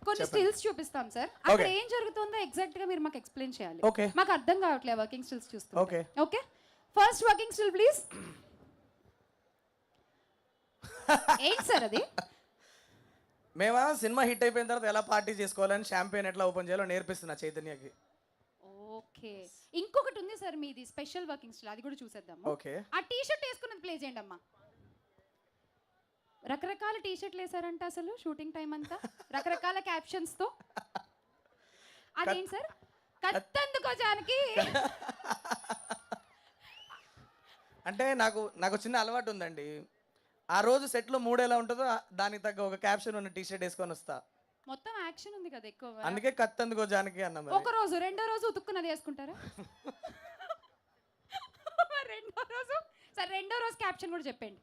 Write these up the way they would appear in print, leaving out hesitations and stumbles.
కొన్ని స్టిల్స్ చూపిస్తాం సార్. అక్కడ ఏం జరుగుతుందో ఎగ్జాక్ట్ గా మీరు మాకు ఎక్స్ప్లెయిన్ చేయాలి. మాకు అర్థం కావట్లేదు వర్కింగ్ స్టిల్స్ చూస్తూ. Okay first working still please. ఏంటి సార్ అది? మేమా సినిమా హిట్ అయిపోయిన తర్వాత ఎలా పార్టీ చేసుకోవాలని షాంపెయిన్ ఎట్లా ఓపెన్ చేయాలో నేర్పిస్తున్నా చైతన్యకి. ఓకే ఇంకొకటి ఉంది సార్ మీది స్పెషల్ వర్కింగ్ స్టిల్, అది కూడా చూసేద్దాం. ఓకే ఆ టీ షర్ట్ వేసుకున్నది ప్లే చేయండి అమ్మా. రకరకాల టీ షర్ట్లు వేసారంట అసలు షూటింగ్ టైం అంతా రకరకాల క్యాప్షన్స్ తో. అదేంటి సార్ కత్తందుకో జానకి? అంటే నాకు చిన్న అలవాటు ఉందండి. ఆ రోజు సెట్లో మూడు ఎలా ఉంటుందో దానికి తగ్గ ఒక క్యాప్షన్ ఉన్న టీ షర్ట్ వేసుకొని వస్తా. మొత్తం యాక్షన్ ఉంది కదా ఎక్కువ. అందుకే కత్తందుకో జానకి అన్నాం. ఒక రోజు రెండో రోజు ఉతుక్కున్నది వేసుకుంటారా? రెండో రోజు క్యాప్షన్ కూడా చెప్పండి.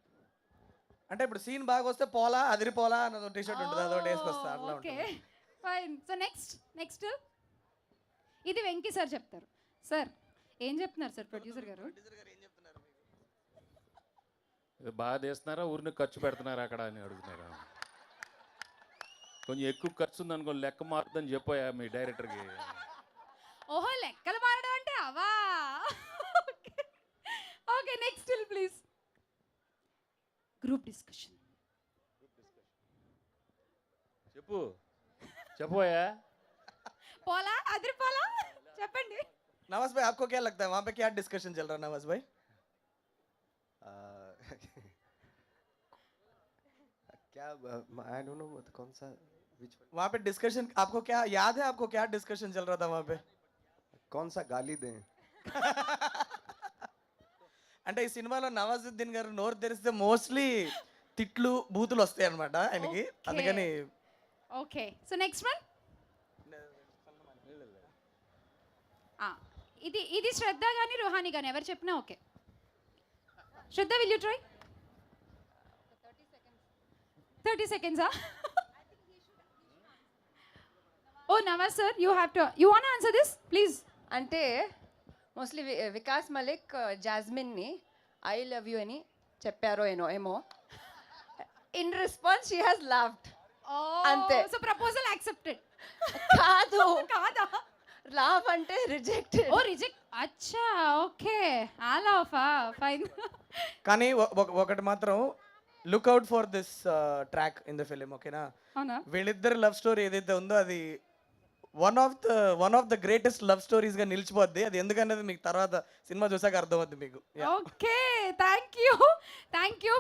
అంటే ఇప్పుడు సీన్ బాగా వస్తే పోలా అదిరిపోలా అన్నది టీ షర్ట్ ఉంటుంది, అదొకటి వేసుకొస్తా. అట్లా ఓకే ఫైన్. సో నెక్స్ట్ ఇది వెంకీ సార్ చెప్తారు. సార్ ఏం చెప్తున్నారు సార్ ప్రొడ్యూసర్ గారు? బాగా తీస్తున్నారా ఊరిని ఖర్చు పెడుతున్నారా అక్కడ అని అడుగుతున్నారా? కొంచెం ఎక్కువ ఖర్చు ఉంది అనుకో లెక్క మారుతుందని చెప్పాయా మీ డైరెక్టర్కి? ఓహో లెక్కలు మారడం అంటే అవా. Okay next still please. Group discussion చెప్పబోయా పోలా అదిరిపోలా చెప్పండి. नवाज भाई आपको क्या लगता है वहाँ पे क्या डिस्कशन चल रहा है नवाज भाई? क्या आई डोंट नो कौन सा वहाँ पे डिस्कशन आपको क्या याद है? आपको क्या डिस्कशन चल रहा था वहाँ पे? कौन सा गाली दें? అంటే ఈ సినిమాలో నవాజుద్దీన్ గారు నోరు తెరిస్తే మోస్ట్లీ తిట్లు బూతులు వస్తాయి అనమాట ఆయనకి, అందుకని. Okay so next one. ఇది శ్రద్ధ కానీ రుహాని కానీ ఎవరు చెప్పినా okay. Shraddha will you try 30 seconds? ఓ Nawaz sir you have to you want answer this please. అంటే మోస్ట్లీ వికాస్ మలిక్ జాస్మిన్ని ఐ లవ్ యూ అని చెప్పారో ఏమో in response she has loved. అంతే. సో ప్రపోజల్ యాక్సెప్టెడ్ కాదు కాదా? లవ్ అంటే రిజెక్టెడ్. ఓ రిజెక్ట్. అచ్చా ఓకే అలా ఫైన్. కానీ ఒకటి మాత్రం look out for this track in the film, ఓకేనా? అవునా? వీళ్ళిద్దరు లవ్ స్టోరీ ఏదైతే ఉందో అది one of the greatest love stories గా నిలిచిపోద్ది. అది ఎందుకనేది మీకు తర్వాత సినిమా చూసాక అర్థమవుద్ది మీకు. Okay thank you.